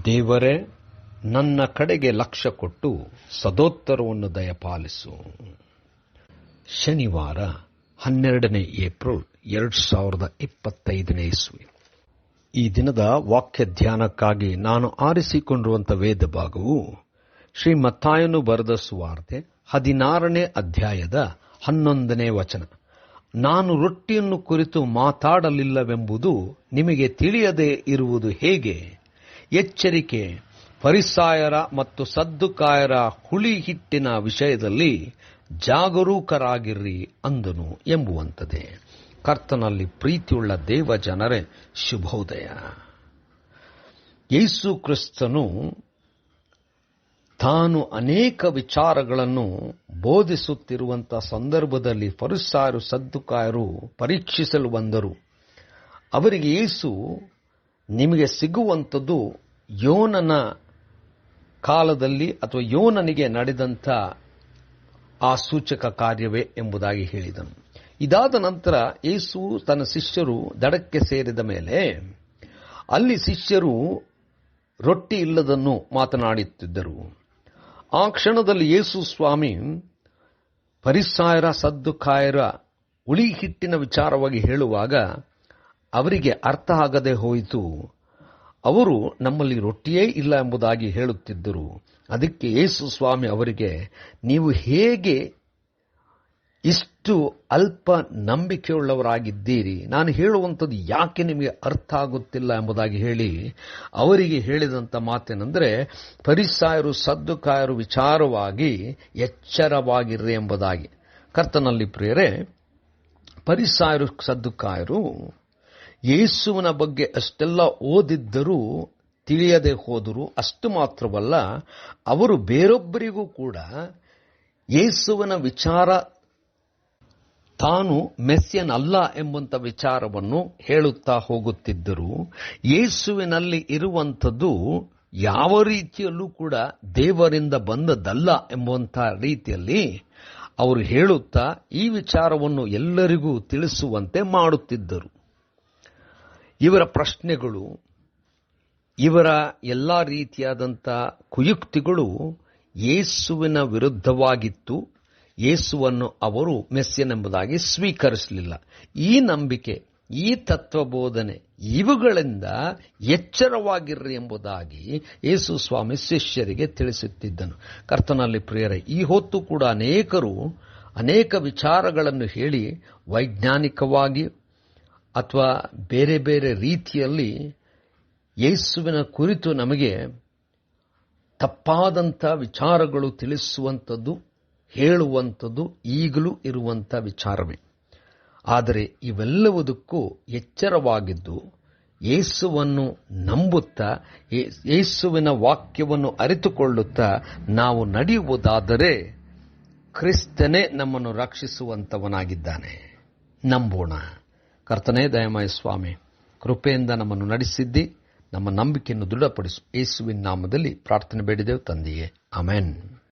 ದೇವರೇ, ನನ್ನ ಕಡೆಗೆ ಲಕ್ಷ್ಯ ಕೊಟ್ಟು ಸದೋತ್ತರವನ್ನು ದಯಪಾಲಿಸು. ಶನಿವಾರ 12 ಏಪ್ರಿಲ್ 2025 ಇಸ್ವಿ. ಈ ದಿನದ ವಾಕ್ಯ ಧ್ಯಾನಕ್ಕಾಗಿ ನಾನು ಆರಿಸಿಕೊಂಡಿರುವಂಥ ವೇದ ಭಾಗವು ಶ್ರೀ ಮತ್ತಾಯನು ಬರೆದ ಸುವಾರ್ತೆ 16ನೇ ಅಧ್ಯಾಯದ 11ನೇ ವಚನ. ನಾನು ರೊಟ್ಟಿಯನ್ನು ಕುರಿತು ಮಾತಾಡಲಿಲ್ಲವೆಂಬುದು ನಿಮಗೆ ತಿಳಿಯದೆ ಇರುವುದು ಹೇಗೆ? ಎಚ್ಚರಿಕೆ, ಫರಿಸಾಯರ ಮತ್ತು ಸದ್ದುಕಾಯರ ಹುಳಿ ಹಿಟ್ಟಿನ ವಿಷಯದಲ್ಲಿ ಜಾಗರೂಕರಾಗಿರ್ರಿ ಅಂದನು ಎಂಬುವಂಥದ್ದೇ. ಕರ್ತನಲ್ಲಿ ಪ್ರೀತಿಯುಳ್ಳ ದೇವ ಜನರೇ, ಶುಭೋದಯ. ಯೇಸು ಕ್ರಿಸ್ತನು ತಾನು ಅನೇಕ ವಿಚಾರಗಳನ್ನು ಬೋಧಿಸುತ್ತಿರುವಂಥ ಸಂದರ್ಭದಲ್ಲಿ ಫರಿಸಾಯರು ಸದ್ದುಕಾಯರು ಪರೀಕ್ಷಿಸಲು ಬಂದರು. ಅವರಿಗೆ ಯೇಸು, ನಿಮಗೆ ಸಿಗುವಂಥದ್ದು ಯೋನನ ಕಾಲದಲ್ಲಿ ಅಥವಾ ಯೋನನಿಗೆ ನಡೆದಂಥ ಆ ಸೂಚಕ ಕಾರ್ಯವೇ ಎಂಬುದಾಗಿ ಹೇಳಿದನು. ಇದಾದ ನಂತರ ಯೇಸು ತನ್ನ ಶಿಷ್ಯರು ದಡಕ್ಕೆ ಸೇರಿದ ಮೇಲೆ ಅಲ್ಲಿ ಶಿಷ್ಯರು ರೊಟ್ಟಿ ಇಲ್ಲದನ್ನು ಮಾತನಾಡುತ್ತಿದ್ದರು. ಆ ಕ್ಷಣದಲ್ಲಿ ಯೇಸು ಸ್ವಾಮಿ ಫರಿಸಾಯರ ಸದ್ದುಕಾಯರ ಹುಳಿ ಹಿಟ್ಟಿನ ವಿಚಾರವಾಗಿ ಹೇಳುವಾಗ ಅವರಿಗೆ ಅರ್ಥ ಆಗದೆ ಹೋಯಿತು. ಅವರು ನಮ್ಮಲ್ಲಿ ರೊಟ್ಟಿಯೇ ಇಲ್ಲ ಎಂಬುದಾಗಿ ಹೇಳುತ್ತಿದ್ದರು. ಅದಕ್ಕೆ ಯೇಸು ಸ್ವಾಮಿ ಅವರಿಗೆ, ನೀವು ಹೇಗೆ ಇಷ್ಟು ಅಲ್ಪ ನಂಬಿಕೆಯುಳ್ಳವರಾಗಿದ್ದೀರಿ? ನಾನು ಹೇಳುವಂಥದ್ದು ಯಾಕೆ ನಿಮಗೆ ಅರ್ಥ ಆಗುತ್ತಿಲ್ಲ ಎಂಬುದಾಗಿ ಹೇಳಿ ಅವರಿಗೆ ಹೇಳಿದಂಥ ಮಾತೇನೆಂದರೆ, ಫರಿಸಾಯರು ಸದ್ದುಕಾಯರು ವಿಚಾರವಾಗಿ ಎಚ್ಚರವಾಗಿರ್ರಿ ಎಂಬುದಾಗಿ. ಕರ್ತನಲ್ಲಿ ಪ್ರಿಯರೇ, ಫರಿಸಾಯರು ಸದ್ದುಕಾಯರು ಯೇಸುವಿನ ಬಗ್ಗೆ ಅಷ್ಟೆಲ್ಲ ಓದಿದ್ದರೂ ತಿಳಿಯದೆ ಹೋದರು. ಅಷ್ಟು ಮಾತ್ರವಲ್ಲ, ಅವರು ಬೇರೊಬ್ಬರಿಗೂ ಕೂಡ ಯೇಸುವಿನ ವಿಚಾರ ತಾನು ಮೆಸ್ಸಿಯನಲ್ಲ ಎಂಬಂಥ ವಿಚಾರವನ್ನು ಹೇಳುತ್ತಾ ಹೋಗುತ್ತಿದ್ದರು. ಯೇಸುವಿನಲ್ಲಿ ಇರುವಂಥದ್ದು ಯಾವ ರೀತಿಯಲ್ಲೂ ಕೂಡ ದೇವರಿಂದ ಬಂದದ್ದಲ್ಲ ಎಂಬುವಂಥ ರೀತಿಯಲ್ಲಿ ಅವರು ಹೇಳುತ್ತಾ ಈ ವಿಚಾರವನ್ನು ಎಲ್ಲರಿಗೂ ತಿಳಿಸುವಂತೆ ಮಾಡುತ್ತಿದ್ದರು. ಇವರ ಪ್ರಶ್ನೆಗಳು, ಇವರ ಎಲ್ಲ ರೀತಿಯಾದಂಥ ಕುಯುಕ್ತಿಗಳು ಯೇಸುವಿನ ವಿರುದ್ಧವಾಗಿತ್ತು. ಯೇಸುವನ್ನು ಅವರು ಮೆಸ್ಸಿಯನೆಂಬುದಾಗಿ ಸ್ವೀಕರಿಸಲಿಲ್ಲ. ಈ ನಂಬಿಕೆ, ಈ ತತ್ವಬೋಧನೆ, ಇವುಗಳಿಂದ ಎಚ್ಚರವಾಗಿರ್ರಿ ಎಂಬುದಾಗಿ ಯೇಸು ಸ್ವಾಮಿ ಶಿಷ್ಯರಿಗೆ ತಿಳಿಸುತ್ತಿದ್ದನು. ಕರ್ತನಲ್ಲಿ ಪ್ರಿಯರೇ, ಈ ಹೊತ್ತು ಕೂಡ ಅನೇಕರು ಅನೇಕ ವಿಚಾರಗಳನ್ನು ಹೇಳಿ ವೈಜ್ಞಾನಿಕವಾಗಿ ಅಥವಾ ಬೇರೆ ಬೇರೆ ರೀತಿಯಲ್ಲಿ ಯೇಸುವಿನ ಕುರಿತು ನಮಗೆ ತಪ್ಪಾದಂಥ ವಿಚಾರಗಳು ತಿಳಿಸುವಂಥದ್ದು, ಹೇಳುವಂಥದ್ದು ಈಗಲೂ ಇರುವಂಥ ವಿಚಾರವೇ. ಆದರೆ ಇವೆಲ್ಲವುದಕ್ಕೂ ಎಚ್ಚರವಾಗಿದ್ದು ಯೇಸುವನ್ನು ನಂಬುತ್ತಾ ಯೇಸುವಿನ ವಾಕ್ಯವನ್ನು ಅರಿತುಕೊಳ್ಳುತ್ತಾ ನಾವು ನಡೆಯುವುದಾದರೆ ಕ್ರಿಸ್ತನೇ ನಮ್ಮನ್ನು ರಕ್ಷಿಸುವಂಥವನಾಗಿದ್ದಾನೆ. ನಂಬೋಣ. ಕರ್ತನೇ ದಯಮಯ ಸ್ವಾಮಿ, ಕೃಪೆಯಿಂದ ನಮ್ಮನ್ನು ನಡೆಸಿದ್ದಿ, ನಮ್ಮ ನಂಬಿಕೆಯನ್ನು ದೃಢಪಡಿಸು. ಯೇಸುವಿನ ನಾಮದಲ್ಲಿ ಪ್ರಾರ್ಥನೆ ಬೇಡಿದೆವು ತಂದೆಯೇ, ಆಮೆನ್.